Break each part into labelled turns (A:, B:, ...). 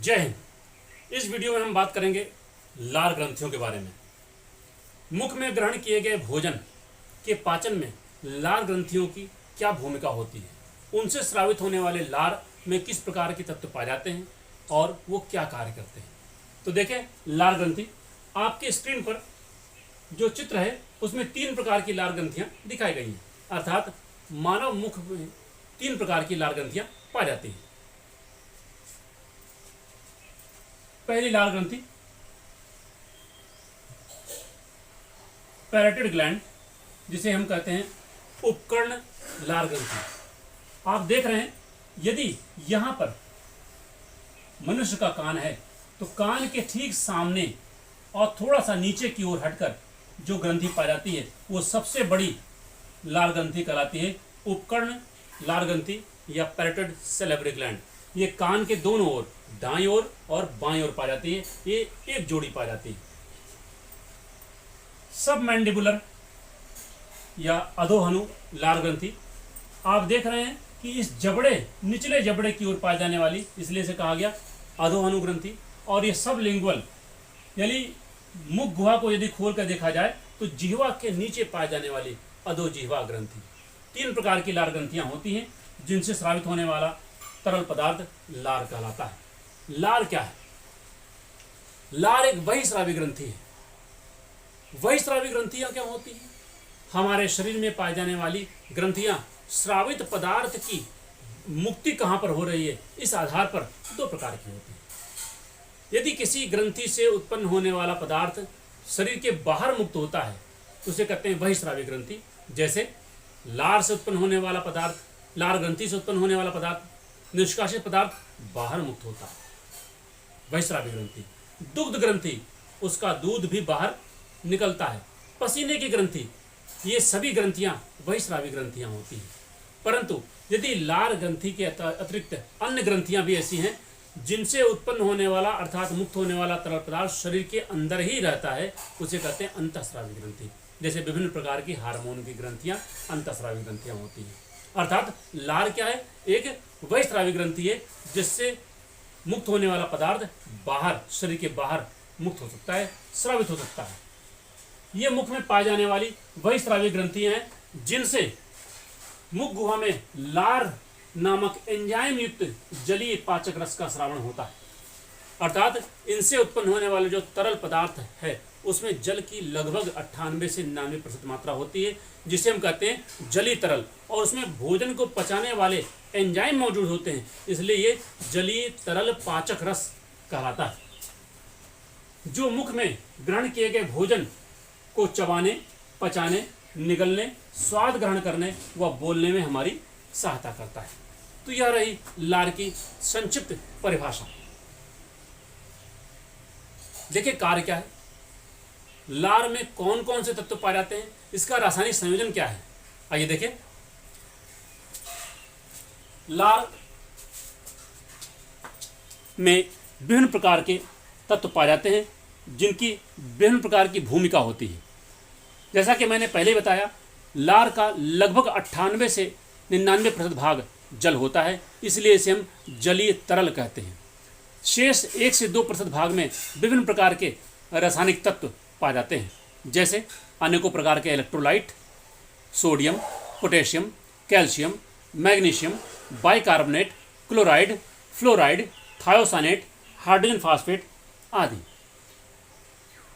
A: जय हिंद। इस वीडियो में हम बात करेंगे लार ग्रंथियों के बारे में। मुख में ग्रहण किए गए भोजन के पाचन में लार ग्रंथियों की क्या भूमिका होती है, उनसे स्रावित होने वाले लार में किस प्रकार के तत्व पाए जाते हैं और वो क्या कार्य करते हैं। तो देखें, लार ग्रंथि आपके स्क्रीन पर जो चित्र है उसमें 3 प्रकार की लार ग्रंथियां दिखाई गई हैं। अर्थात मानव मुख में 3 प्रकार की लार ग्रंथियां पाई जाती हैं। पहली लार ग्रंथि पैरेटिड ग्लैंड, जिसे हम कहते हैं उपकर्ण लार ग्रंथि। आप देख रहे हैं, यदि यहां पर मनुष्य का कान है तो कान के ठीक सामने और थोड़ा सा नीचे की ओर हटकर जो ग्रंथि पाई जाती है वो सबसे बड़ी लार ग्रंथि कहलाती है उपकर्ण लार ग्रंथि या पैरेटिड सैलिवरी ग्लैंड। ये कान के दोनों ओर, दाईं ओर और बाईं ओर पाई जाती है। ये एक जोड़ी पाई जाती है। सब मैंडिबुलर या अधोहनु लार ग्रंथि, आप देख रहे हैं कि इस जबड़े, निचले जबड़े की ओर पाई जाने वाली, इसलिए इसे कहा गया अधोहनु ग्रंथि। और ये सब लिंगुअल यानी मुख गुहा को यदि खोल कर देखा जाए तो जिह्वा के नीचे पाए जाने वाली अधोजिह्वा ग्रंथि। 3 प्रकार की लार ग्रंथियां होती हैं जिनसे स्रावित होने वाला तरल पदार्थ लार कहलाता है। लार क्या है? लार एक बहिस्रावी ग्रंथि है। बहिस्रावी ग्रंथियां क्या होती हैं? हमारे शरीर में पाई जाने वाली ग्रंथियां स्रावित पदार्थ की मुक्ति कहां पर हो रही है, इस आधार पर 2 प्रकार की होती है। यदि किसी ग्रंथि से उत्पन्न होने वाला पदार्थ शरीर के बाहर मुक्त होता है तो उसे कहते हैं बहिस्रावी ग्रंथि। जैसे लार से उत्पन्न होने वाला पदार्थ, लार ग्रंथि से उत्पन्न होने वाला पदार्थ, निष्कासित पदार्थ बाहर मुक्त होता है, बहिस्रावी ग्रंथि। दुग्ध ग्रंथि, उसका दूध भी बाहर निकलता है। पसीने की ग्रंथि, ये सभी ग्रंथियां बहिस्रावी ग्रंथियां होती हैं। परंतु यदि लार ग्रंथि के अतिरिक्त अन्य ग्रंथियां भी ऐसी हैं जिनसे उत्पन्न होने वाला अर्थात मुक्त होने वाला तरल पदार्थ शरीर के अंदर ही रहता है, उसे कहते हैं अंतःस्रावी ग्रंथि। जैसे विभिन्न प्रकार की हार्मोन की ग्रंथियां अंतःस्रावी ग्रंथियां होती हैं। अर्थात लार क्या है? एक बहिस्रावी ग्रंथि है जिससे मुक्त होने वाला पदार्थ बाहर, शरीर के बाहर मुक्त हो सकता है, स्रावित हो सकता है। ये मुख में पाई जाने वाली बहिस्रावी ग्रंथियां हैं जिनसे मुख गुहा में लार नामक एंजाइम युक्त जलीय पाचक रस का स्रावण होता है। अर्थात इनसे उत्पन्न होने वाले जो तरल पदार्थ है उसमें जल की लगभग 98 से 99% मात्रा होती है, जिसे हम कहते हैं जलीय तरल। और उसमें भोजन को पचाने वाले एंजाइम मौजूद होते हैं, इसलिए ये जलीय तरल पाचक रस कहलाता है। जो मुख में ग्रहण किए गए भोजन को चबाने, पचाने, निगलने, स्वाद ग्रहण करने व बोलने में हमारी सहायता करता है। तो यह रही लार की संक्षिप्त परिभाषा। देखिए कार्य क्या है, लार में कौन कौन से तत्व पाए जाते हैं, इसका रासायनिक संयोजन क्या है। आइए देखें। लार में विभिन्न प्रकार के तत्व पाए जाते हैं जिनकी विभिन्न प्रकार की भूमिका होती है। जैसा कि मैंने पहले बताया, लार का लगभग 98 से 99% भाग जल होता है, इसलिए इसे हम जलीय तरल कहते हैं। शेष 1 से 2% भाग में विभिन्न प्रकार के रासायनिक तत्व पाए जाते हैं, जैसे अनेकों प्रकार के electrolyte, sodium, potassium, calcium, magnesium, bicarbonate, chloride, fluoride, thiocyanate, hydrogen phosphate आदि।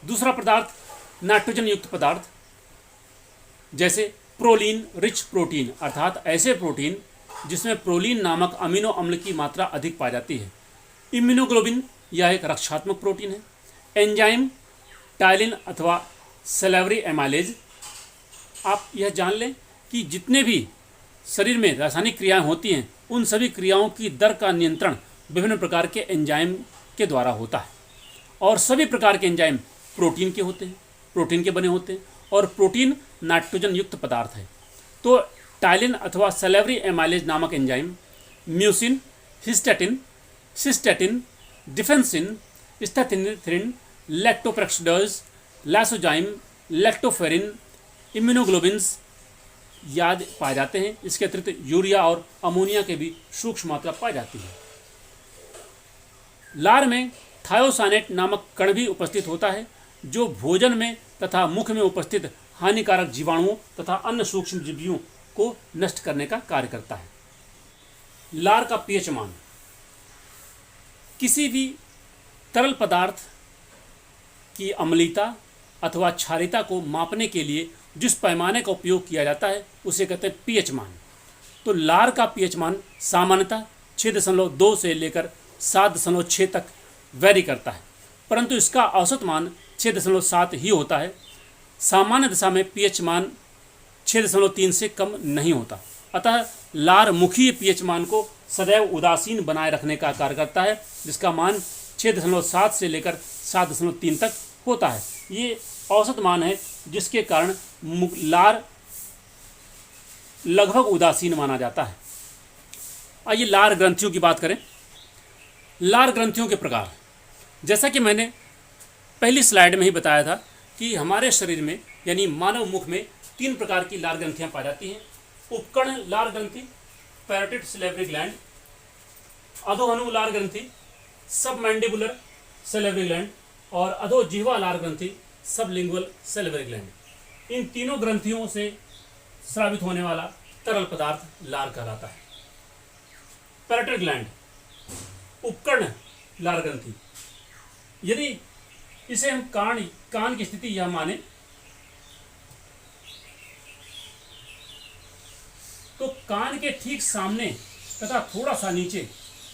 A: दूसरा पदार्थ नाइट्रोजन युक्त पदार्थ, जैसे प्रोलीन रिच प्रोटीन, अर्थात ऐसे प्रोटीन जिसमें प्रोलीन नामक अमीनो अम्ल की मात्रा अधिक पाई जाती है। इम्यूनोग्लोबिन, यह एक रक्षात्मक प्रोटीन है। एंजाइम टाइलिन अथवा सैलिवरी एमाइलेज। आप यह जान लें कि जितने भी शरीर में रासायनिक क्रियाएं होती हैं उन सभी क्रियाओं की दर का नियंत्रण विभिन्न प्रकार के एंजाइम के द्वारा होता है। और सभी प्रकार के एंजाइम प्रोटीन के होते हैं, प्रोटीन के बने होते हैं। और प्रोटीन नाइट्रोजन युक्त पदार्थ है। तो टाइलिन अथवा सैलिवरी एमाइलेज नामक enzyme mucin, histatin, cystatin, defensin, statherin, lactoperoxidase, lysozyme, lactoferrin, immunoglobins याद पाए जाते हैं। इसके अतिरिक्त यूरिया और अमोनिया के भी सूक्ष्म मात्रा पाई जाती है। लार में थायोसानेट नामक कण भी उपस्थित होता है जो भोजन में तथा मुख में उपस्थित हानिकारक जीवाणुओं तथा अन्य सूक्ष्म जीवियों को नष्ट करने का कार्य करता है। लार का पीएच मान किसी भी तरल पदार्थ की अम्लीयता अथवा क्षारीयता को मापने के लिए जिस पैमाने का उपयोग किया जाता है उसे कहते हैं पीएच मान। तो लार का पीएच मान सामान्यतः 6.2 से लेकर 7.6 तक वैरी करता है, परंतु इसका औसत मान 6.7 ही होता है। सामान्य दशा में पीएच मान 6.3 से कम नहीं होता। अतः लार मुखीय पीएच मान को सदैव उदासीन बनाए रखने का कार्य करता है, जिसका मान 6.7 से लेकर 7.3 तक होता है। ये औसत मान है जिसके कारण लार लगभग उदासीन माना जाता है। आइए लार ग्रंथियों की बात करें। लार ग्रंथियों के प्रकार, जैसा कि मैंने पहली स्लाइड में ही बताया था कि हमारे शरीर में यानी मानव मुख में 3 प्रकार की लार ग्रंथियां पाई जाती हैं। उपकर्ण लार ग्रंथि, पैरोटिड सैलिवरी ग्लैंड, अधोहनु लार ग्रंथि, सबमैंडिबुलर सैलिवरी ग्लैंड और अधोजिह्वा लार ग्रंथि, सबलिंगुअल सैलिवरी ग्लैंड। इन तीनों ग्रंथियों से स्रावित होने वाला तरल पदार्थ लार कहलाता है। पैरोटिड ग्लैंड, उपकर्ण लार ग्रंथि, यदि इसे हम कान की स्थिति यह माने तो कान के ठीक सामने तथा थोड़ा सा नीचे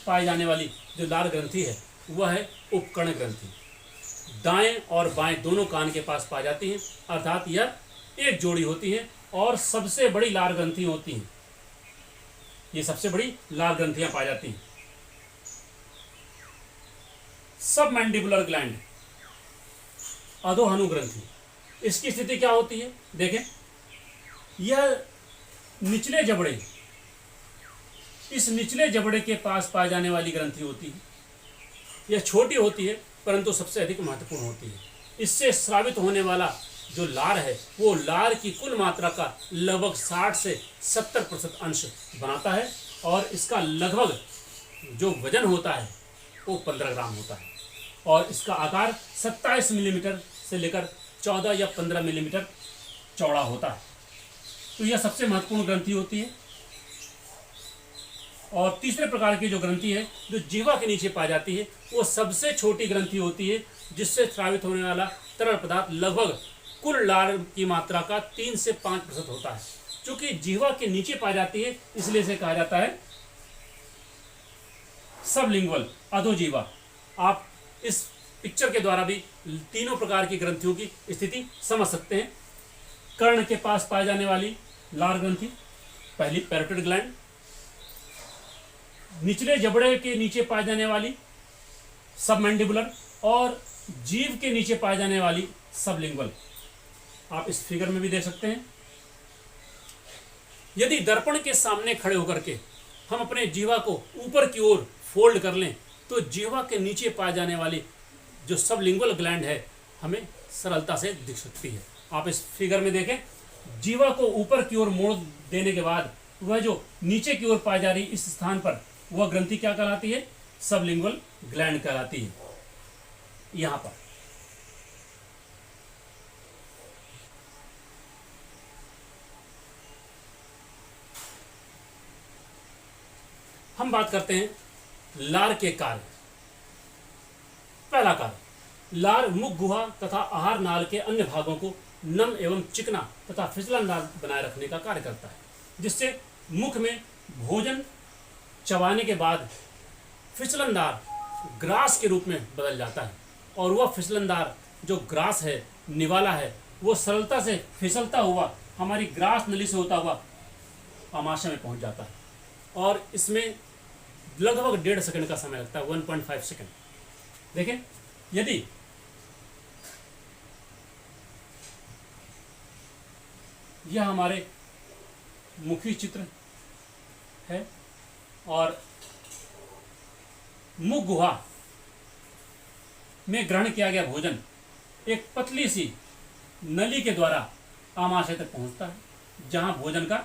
A: पाई जाने वाली जो लार ग्रंथि है वह है उपकर्ण ग्रंथि। दाएं और बाएं दोनों कान के पास पाई जाती हैं, अर्थात यह एक जोड़ी होती है और सबसे बड़ी लार ग्रंथि होती हैं। ये सबसे बड़ी लार ग्रंथियां पाई जाती हैं। सबमैंडिबुलर ग्लैंड, अधोहनु ग्रंथि, इसकी स्थिति क्या होती है? देखें, यह निचले जबड़े, इस निचले जबड़े के पास पाई जाने वाली ग्रंथि होती है। यह छोटी होती है परंतु सबसे अधिक महत्वपूर्ण होती है। इससे स्रावित होने वाला जो लार है वो लार की कुल मात्रा का लगभग 60 से 70% अंश बनाता है और इसका लगभग जो वजन होता है वो 15 ग्राम होता है और इसका आकार 27 मिलीमीटर से लेकर 14 या 15 मिलीमीटर चौड़ा होता है। तो यह सबसे महत्वपूर्ण ग्रंथि होती है। और तीसरे प्रकार की जो ग्रंथि है जो जिह्वा के नीचे पाई जाती है वो सबसे छोटी ग्रंथि होती है, जिससे स्रावित होने वाला तरल पदार्थ लगभग कुल लार की मात्रा का 3 से 5% होता है। चूंकि जिह्वा के नीचे पाई जाती है इसलिए इसे कहा जाता है सबलिंगुअल, अधोजिह्वा। आप इस पिक्चर के द्वारा भी तीनों प्रकार की ग्रंथियों की स्थिति समझ सकते हैं। कर्ण के पास पाई जाने वाली लार ग्रंथि, पहली पैरोटिड ग्लैंड, निचले जबड़े के नीचे पाई जाने वाली सबमैंडिबुलर और जीभ के नीचे पाई जाने वाली सबलिंगुअल। आप इस फिगर में भी देख सकते हैं। यदि दर्पण के सामने खड़े होकर के हम अपने जीवा को ऊपर की ओर फोल्ड कर लें तो जीवा के नीचे पाई जाने वाली जो सबलिंगुअल ग्लैंड है हमें सरलता से दिख सकती है। आप इस फिगर में देखें, जीवा को ऊपर की ओर मोड़ देने के बाद वह जो नीचे की ओर पाई जा रही इस स्थान पर वह ग्रंथि क्या कहलाती है? सबलिंगुअल ग्लैंड कहलाती है। यहां पर हम बात करते हैं लार के कार्य। पहला कार्य, लार मुख गुहा तथा आहार नाल के अन्य भागों को नम एवं चिकना तथा फिसलनदार बनाए रखने का कार्य करता है, जिससे मुख में भोजन चबाने के बाद फिसलनदार ग्रास के रूप में बदल जाता है और वह फिसलनदार जो ग्रास है, निवाला है, वो सरलता से फिसलता हुआ हमारी ग्रास नली से होता हुआ आमाशय में पहुंच जाता है और इसमें लगभग 1.5 सेकंड का समय लगता है, 1.5 सेकंड। देखें, यदि यह हमारे मुखी चित्र है और मुख गुहा में ग्रहण किया गया भोजन एक पतली सी नली के द्वारा आमाशय तक पहुंचता है जहां भोजन का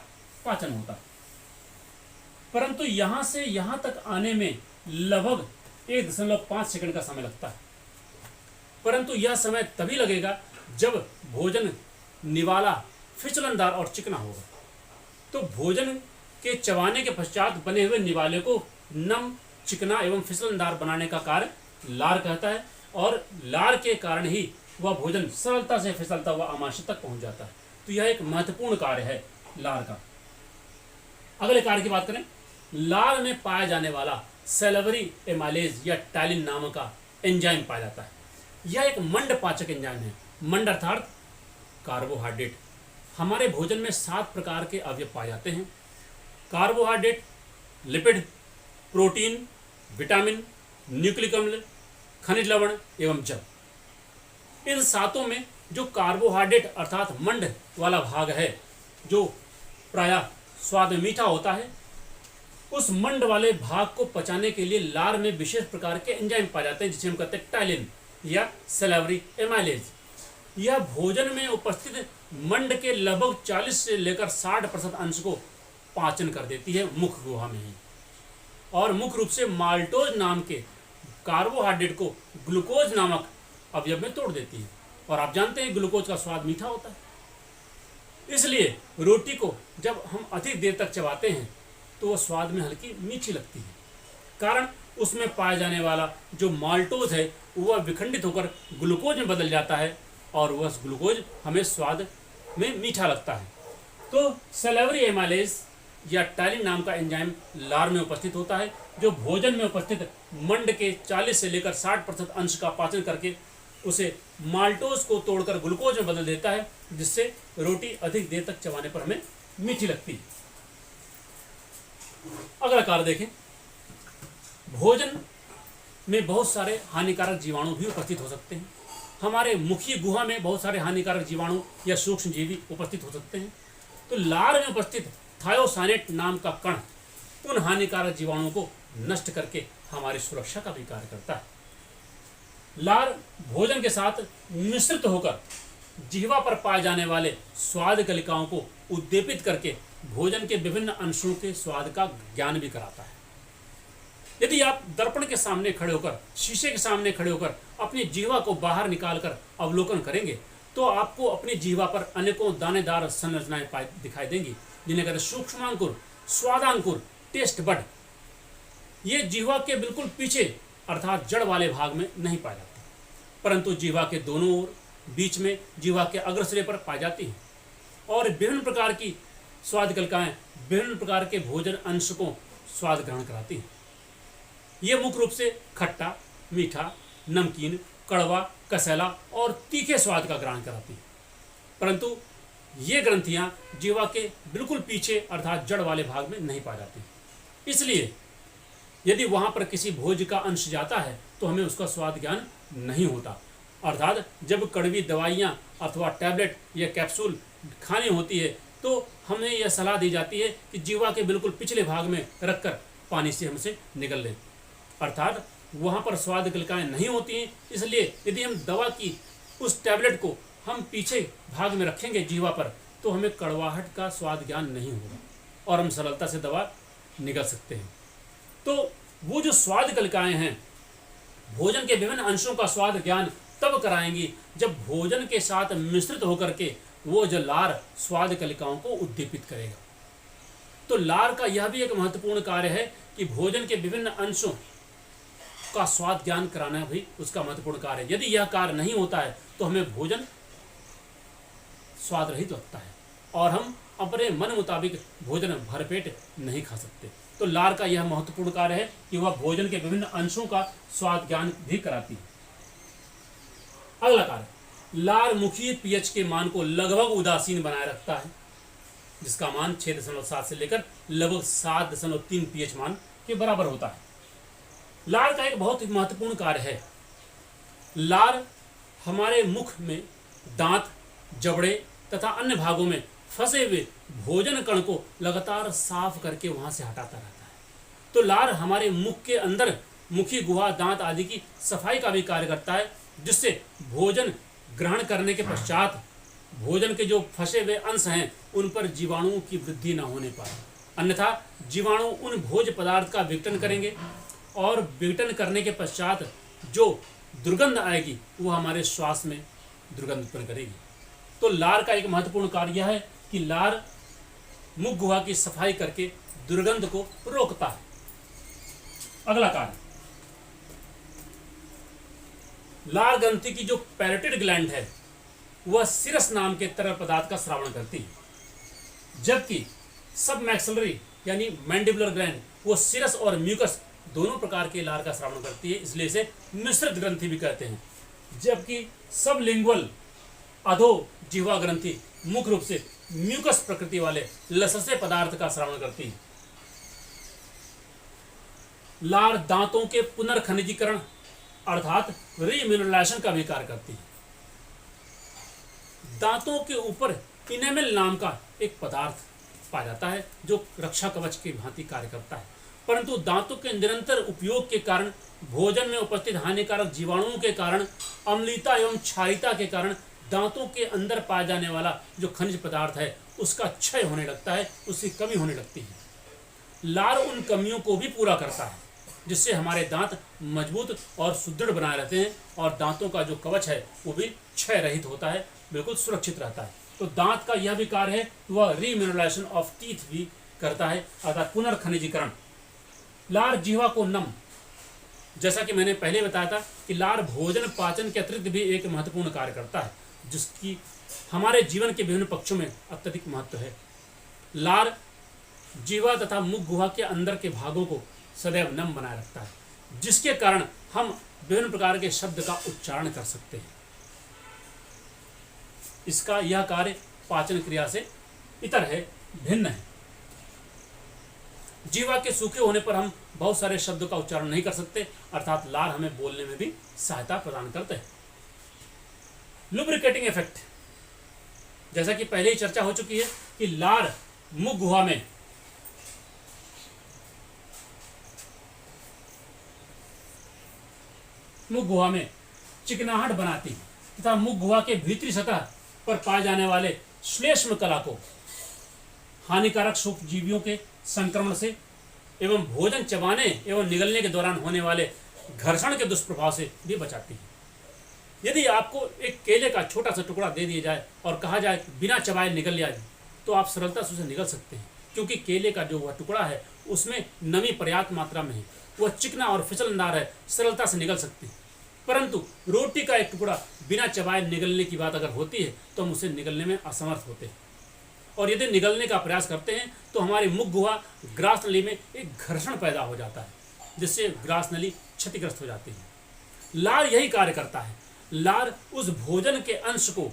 A: पाचन होता है, परंतु यहां से यहां तक आने में लगभग 1.5 सेकंड का समय लगता है, परंतु यह समय तभी लगेगा जब भोजन निवाला, फिसलनदार और चिकना होगा। तो भोजन के चबाने के पश्चात बने हुए निवाले को नम, चिकना एवं फिसलनदार बनाने का कार्य लार कहता है, और लार के कारण ही वह भोजन सरलता से फिसलता हुआ आमाशय तक पहुंच जाता है। तो यह एक महत्वपूर्ण कार्य है लार का। अगले कार्य की बात करें, लार में पाया जाने वाला सेलेवरी एमाइलेज या टाइलिन नामक का एंजाइम पाया जाता है। यह एक मंड पाचक एंजाइम है। मंड अर्थात कार्बोहाइड्रेट। हमारे भोजन में 7 प्रकार के अवयव पाए जाते हैं: carbohydrate, lipid, protein, vitamin, nucleic अम्ल, खनिज लवण एवं जल। इन 7 में जो कार्बोहाइड्रेट अर्थात मंड वाला भाग है, जो प्रायः स्वाद में मीठा होता है, उस मंड वाले भाग को पचाने के लिए लार में विशेष प्रकार के एंजाइम पाए जाते हैं, जिसे हम कहते हैं टाइलिन या सेलेवरी एमाइलेज। यह भोजन में उपस्थित मंड के लगभग 40 से लेकर 60% अंश को पाचन कर देती है मुख गुहा में ही, और मुख्य रूप से माल्टोज नाम के कार्बोहाइड्रेट को ग्लूकोज नामक अवयव में तोड़ देती है। और आप जानते हैं ग्लूकोज का स्वाद मीठा होता है, इसलिए रोटी को जब हम अधिक देर तक चबाते हैं तो वह स्वाद में हल्की मीठी लगती है। कारण उसमें पाया जाने वाला जो माल्टोज है वह विखंडित होकर ग्लूकोज में बदल जाता है, और वह ग्लूकोज हमें स्वाद में मीठा लगता है। तो सेलेवरी एमाइलेज या टाइलिन नाम का एंजाइम लार में उपस्थित होता है, जो भोजन में उपस्थित मंड के 40 से लेकर 60% अंश का पाचन करके उसे माल्टोज को तोड़कर ग्लूकोज में बदल देता है, जिससे रोटी अधिक देर तक चबाने पर हमें मीठी लगती है। अगला कार्य देखें, भोजन में बहुत सारे हानिकारक जीवाणु भी उपस्थित हो सकते हैं। हमारे मुखी गुहा में बहुत सारे हानिकारक जीवाणु या सूक्ष्म जीवी उपस्थित हो सकते हैं। तो लार में उपस्थित थायोसानेट नाम का कण उन हानिकारक जीवाणुओं को नष्ट करके हमारी सुरक्षा का भी कार्य करता है। लार भोजन के साथ मिश्रित होकर जिह्वा पर पाए जाने वाले स्वाद कलिकाओं को उद्दीपित करके भोजन के विभिन्न अंशों के स्वाद का ज्ञान भी कराता है। यदि आप दर्पण के सामने खड़े होकर, शीशे के सामने खड़े होकर अपनी जिह्वा को बाहर निकालकर अवलोकन करेंगे तो आपको अपनी जिह्वा पर अनेकों दानेदार संरचनाएं दिखाई देंगी, जिन्हें कहते हैं सूक्ष्मांकुर, स्वादांकुर, टेस्ट बड। ये जिह्वा के बिल्कुल पीछे अर्थात जड़ वाले भाग में नहीं पाए जाते, परंतु जिह्वा के दोनों ओर, बीच में, जिह्वा के अग्रसिरे पर पाई जाती हैं। और विभिन्न प्रकार की स्वाद कलिकाएं विभिन्न प्रकार के भोजन अंश को स्वाद ग्रहण कराती हैं। ये मुख्य रूप से खट्टा, मीठा, नमकीन, कड़वा, कसैला और तीखे स्वाद का ग्रहण कराती हैं। परंतु ये ग्रंथियां जिह्वा के बिल्कुल पीछे अर्थात जड़ वाले भाग में नहीं पाई जाती। इसलिए यदि वहां पर किसी भोज का अंश जाता है तो हमें उसका स्वाद ज्ञान नहीं होता। अर्थात जब कड़वी दवाइयां अथवा टैबलेट या कैप्सूल खानी होती है तो हमें यह सलाह दी जाती है कि जिह्वा के बिल्कुल पिछले भाग में रखकर पानी से हमसे निगल लें। अर्थात वहाँ पर स्वाद कलिकाएं नहीं होती हैं, इसलिए यदि हम दवा की उस टैबलेट को हम पीछे भाग में रखेंगे जिह्वा पर तो हमें कड़वाहट का स्वाद ज्ञान नहीं होगा और हम सरलता से दवा निगल सकते हैं। तो वो जो स्वाद कलिकाएं हैं भोजन के विभिन्न अंशों का स्वाद ज्ञान तब कराएंगी जब भोजन के साथ मिश्रित होकर के वो जो लार स्वाद कलिकाओं को उद्दीपित करेगा। तो लार का यह भी एक महत्वपूर्ण कार्य है कि भोजन के विभिन्न अंशों का स्वाद ज्ञान कराना भी उसका महत्वपूर्ण कार्य है। यदि यह कार्य नहीं होता है तो हमें भोजन स्वाद रहित लगता है और हम अपने मन मुताबिक भोजन भरपेट नहीं खा सकते। तो लार का यह महत्वपूर्ण कार्य है कि वह भोजन के विभिन्न अंशों का स्वाद ज्ञान भी कराती है। अगला कार्य, लार मुखी पीएच के मान को लगभग उदासीन बनाए रखता है, जिसका मान 6.7 से लेकर लगभग 7.3 पीएच मान के बराबर होता है। लार का एक बहुत ही महत्वपूर्ण कार्य है। लार हमारे मुख में दांत, जबड़े तथा अन्य भागों में फंसे हुए भोजन कण को लगातार साफ करके वहां से हटाता रहता है। तो लार हमारे मुख के अंदर मुखी गुहा, दांत आदि की सफाई का भी कार्य करता है, जिससे भोजन ग्रहण करने के पश्चात भोजन के जो फंसे हुए अंश हैं उन पर जीवाणुओं की वृद्धि न होने पाए, अन्यथा जीवाणु उन भोज्य पदार्थ का विघटन करेंगे और विघटन करने के पश्चात जो दुर्गंध आएगी वो हमारे श्वास में दुर्गंध उत्पन्न करेगी। तो लार का एक महत्वपूर्ण कार्य है कि लार मुख गुहा की सफाई करके दुर्गंध को रोकता है। अगला कार्य, लार ग्रंथि की जो पैरोटिड ग्लैंड है वह सिरस नाम के तरल पदार्थ का स्रावण करती है, जबकि सब मैक्सिलरी यानी मैंडिबुलर ग्लैंड वो सिरस और म्यूकस दोनों प्रकार के लार का स्रावण करती है, इसलिए इसे मिश्रित ग्रंथि भी कहते हैं। जबकि सब लिंगुअल अधो जिह्वा ग्रंथि मुख्य रूप से म्यूकस प्रकृति वाले लससे पदार्थ का स्रावण करती है। लार दांतों के पुनर्खनिजीकरण अर्थात रीमिनरलाइजेशन का भी कार्य करती है। दांतों के ऊपर इनेमल नाम का एक पदार्थ पाया जाता है जो रक्षा कवच की भांति कार्य करता है, परंतु दांतों के निरंतर उपयोग के कारण, भोजन में उपस्थित हानिकारक जीवाणुओं के कारण, अम्लता एवं क्षारीयता के कारण दांतों के अंदर पाया जाने वाला जो खनिज पदार्थ है उसका क्षय होने लगता है, उसकी कमी होने लगती है। लार उन कमियों को भी पूरा करता है जिससे हमारे दांत मजबूत और सुदृढ़ बनाए रहते हैं और दांतों का जो कवच है वो भी क्षय रहित होता है, बिल्कुल सुरक्षित रहता है। तो दांत का यह भी कार्य है, वह रीमिनरलाइजेशन ऑफ टीथ भी करता है अर्थात पुनर्खनिजीकरण। लार जीवा को नम, जैसा कि मैंने पहले बताया था कि लार भोजन पाचन के अतिरिक्त भी एक महत्वपूर्ण कार्य करता है जिसकी हमारे जीवन के विभिन्न पक्षों में अत्यधिक महत्व है। लार जीवा तथा मुख गुहा के अंदर के भागों को सदैव नम बनाए रखता है, जिसके कारण हम विभिन्न प्रकार के शब्द का उच्चारण कर सकते हैं। इसका यह कार्य पाचन क्रिया से इतर है, भिन्न है। जीवा के सूखे होने पर हम बहुत सारे शब्दों का उच्चारण नहीं कर सकते, अर्थात लार हमें बोलने में भी सहायता प्रदान करते हैं। लुब्रिकेटिंग इफेक्ट, जैसा कि पहले ही चर्चा हो चुकी है कि लार मुख गुहा में चिकनाहट बनाती है तथा मुख गुहा के भीतरी सतह पर पाए जाने वाले श्लेष्म कला को हानिकारक सूक्ष्म जीवियों के संक्रमण से एवं भोजन चबाने एवं निगलने के दौरान होने वाले घर्षण के दुष्प्रभाव से भी बचाती है। यदि आपको एक केले का छोटा सा टुकड़ा दे दिया जाए और कहा जाए बिना चबाए निगल जाए तो आप सरलता से उसे निगल सकते हैं, क्योंकि केले का जो वह टुकड़ा है उसमें नमी पर्याप्त मात्रा में है, वह चिकना और फिसलनदार है, सरलता से निगल सकते हैं। परंतु रोटी का एक टुकड़ा बिना चबाए निगलने की बात अगर होती है तो हम उसे निगलने में असमर्थ होते हैं, और यदि निगलने का प्रयास करते हैं तो हमारी मुख गुहा ग्रास नली में एक घर्षण पैदा हो जाता है जिससे ग्रास नली क्षतिग्रस्त हो जाती है। लार यही कार्य करता है। लार उस भोजन के अंश को,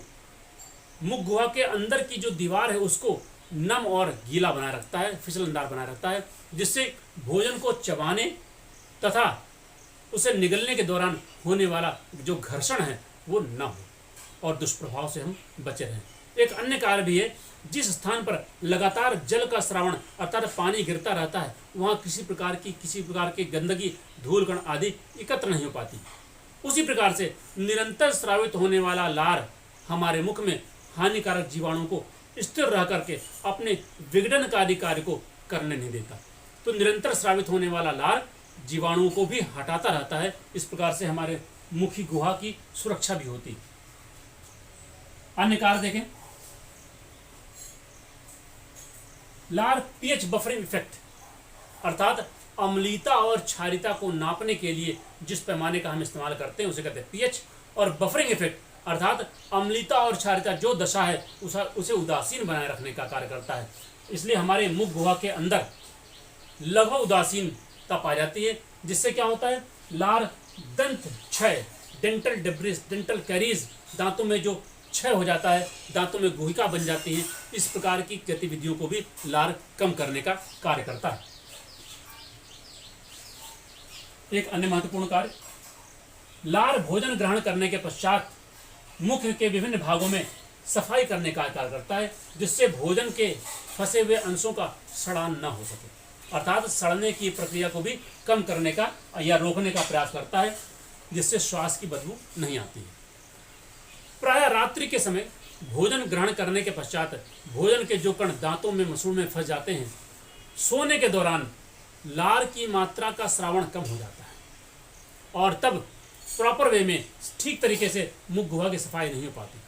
A: मुख गुहा के अंदर की जो दीवार है उसको नम और गीला बनाए रखता है, फिसलनदार बनाए रखता है, जिससे भोजन को चबाने तथा उसे निगलने के दौरान होने वाला जो घर्षण है वो न हो और दुष्प्रभाव से हम बचे रहें। एक अन्य कार्य भी है, जिस स्थान पर लगातार जल का श्रावण अर्थात पानी गिरता रहता है वहाँ किसी प्रकार की गंदगी, धूल कण आदि एकत्र नहीं हो पाती। उसी प्रकार से निरंतर स्रावित होने वाला लार हमारे मुख में हानिकारक जीवाणुओं को स्थिर रह करके अपने विघटनकारी कार्य को करने नहीं देता। तो निरंतर स्रावित होने वाला लार जीवाणुओं को भी हटाता रहता है। इस प्रकार से हमारे मुखी गुहा की सुरक्षा भी होती है। अन्य कार्य देखें, लार पीएच बफरिंग इफेक्ट अर्थात अम्लीता और क्षारीयता को नापने के लिए जिस पैमाने का हम इस्तेमाल करते हैं उसे कहते हैं पीएच, और बफरिंग इफेक्ट अर्थात अम्लीता और क्षारीयता जो दशा है उसे उदासीन बनाए रखने का कार्य करता है। इसलिए हमारे मुख गुहा के अंदर लगभग उदासीनता पाई जाती है, जिससे क्या होता है, लार दंत क्षय, डेंटल डिब्रिस, डेंटल कैरीज, दांतों में जो क्षय हो जाता है, दांतों में गुहिका बन जाती है, इस प्रकार की गतिविधियों को भी लार कम करने का कार्य करता है। एक अन्य महत्वपूर्ण कार्य, लार भोजन ग्रहण करने के पश्चात मुख के विभिन्न भागों में सफाई करने का कार्य करता है, जिससे भोजन के फंसे हुए अंशों का सड़ान न हो सके, अर्थात सड़ने की प्रक्रिया को भी कम करने का या रोकने का प्रयास करता है, जिससे श्वास की बदबू नहीं आती है। प्रायः रात्रि के समय भोजन ग्रहण करने के पश्चात भोजन के जो कण दांतों में मसूड़ में फंस जाते हैं, सोने के दौरान लार की मात्रा का स्रावण कम हो जाता है और तब प्रॉपर वे में ठीक तरीके से मुख गुहा की सफाई नहीं हो पाती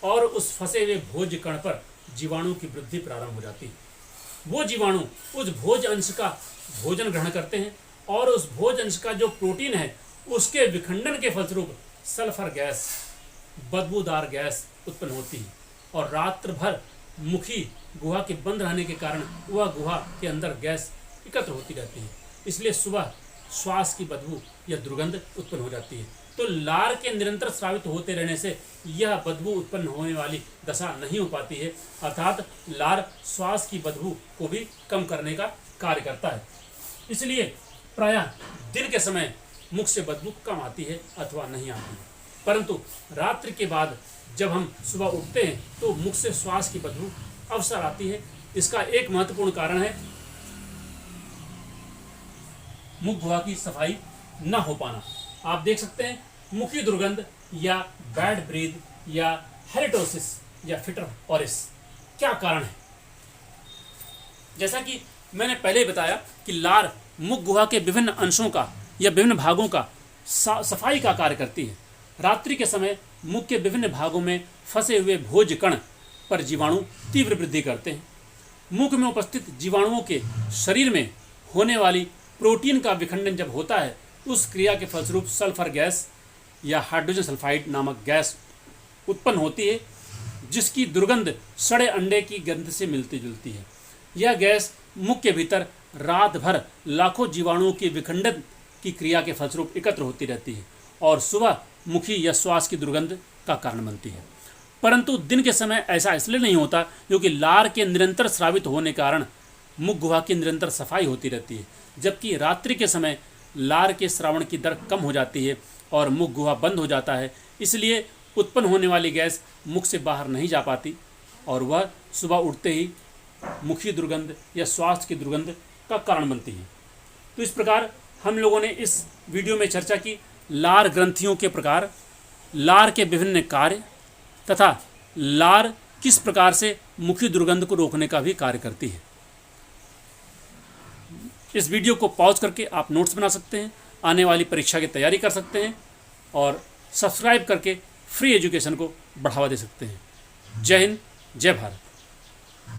A: और उस फंसे हुए भोज्य कण पर जीवाणु की वृद्धि प्रारंभ हो जाती है। वो जीवाणु उस भोज अंश का भोजन ग्रहण करते हैं और उस भोज अंश का जो प्रोटीन है उसके विखंडन के फलस्वरूप सल्फर गैस, बदबूदार गैस उत्पन्न होती है और रात्र भर मुखी गुहा के बंद रहने के कारण वह गुहा के अंदर गैस एकत्र होती रहती है। इसलिए सुबह श्वास की बदबू या दुर्गंध उत्पन्न हो जाती है। तो लार के निरंतर स्रावित होते रहने से यह बदबू उत्पन्न होने वाली दशा नहीं हो पाती है, अर्थात लार श्वास की बदबू को भी कम करने का कार्य करता है। इसलिए प्रायः दिन के समय मुख से बदबू कम आती है अथवा नहीं आती है, परंतु रात्रि के बाद जब हम सुबह उठते हैं तो मुख से श्वास की बदबू अवसर आती है। इसका एक महत्वपूर्ण कारण है मुख गुहा की सफाई न हो पाना। आप देख सकते हैं मुखी दुर्गंध या बैड ब्रीथ या हेलिटोसिस या फिटर ऑरिस क्या कारण है। जैसा कि मैंने पहले ही बताया कि लार मुख गुहा के विभिन्न अंशों का या विभिन्न भागों का सफाई का कार्य करती है। रात्रि के समय मुख के विभिन्न भागों में फंसे हुए भोज कण पर जीवाणु तीव्र वृद्धि करते हैं। मुख में उपस्थित जीवाणुओं के शरीर में होने वाली प्रोटीन का विखंडन जब होता है उस क्रिया के फलस्वरूप सल्फर गैस या हाइड्रोजन सल्फाइड नामक गैस उत्पन्न होती है, जिसकी दुर्गंध सड़े अंडे की गंध से मिलती जुलती है। यह गैस मुख के भीतर रात भर लाखों जीवाणुओं के विखंडन की क्रिया के फलस्वरूप एकत्र होती रहती है और सुबह मुखी या श्वास की दुर्गंध का कारण बनती है। परंतु दिन के समय ऐसा इसलिए नहीं होता क्योंकि लार के निरंतर स्रावित होने के कारण मुख गुहा की निरंतर सफाई होती रहती है, जबकि रात्रि के समय लार के श्रावण की दर कम हो जाती है और मुख गुहा बंद हो जाता है। इसलिए उत्पन्न होने वाली गैस मुख से बाहर नहीं जा पाती और वह सुबह उठते ही मुखी दुर्गंध या श्वास की दुर्गंध का कारण बनती है। तो इस प्रकार हम लोगों ने इस वीडियो में चर्चा की लार ग्रंथियों के प्रकार, लार के विभिन्न कार्य तथा लार किस प्रकार से मुखी दुर्गंध को रोकने का भी कार्य करती है। इस वीडियो को पॉज करके आप नोट्स बना सकते हैं, आने वाली परीक्षा की तैयारी कर सकते हैं और सब्सक्राइब करके फ्री एजुकेशन को बढ़ावा दे सकते हैं। जय हिंद, जय भारत।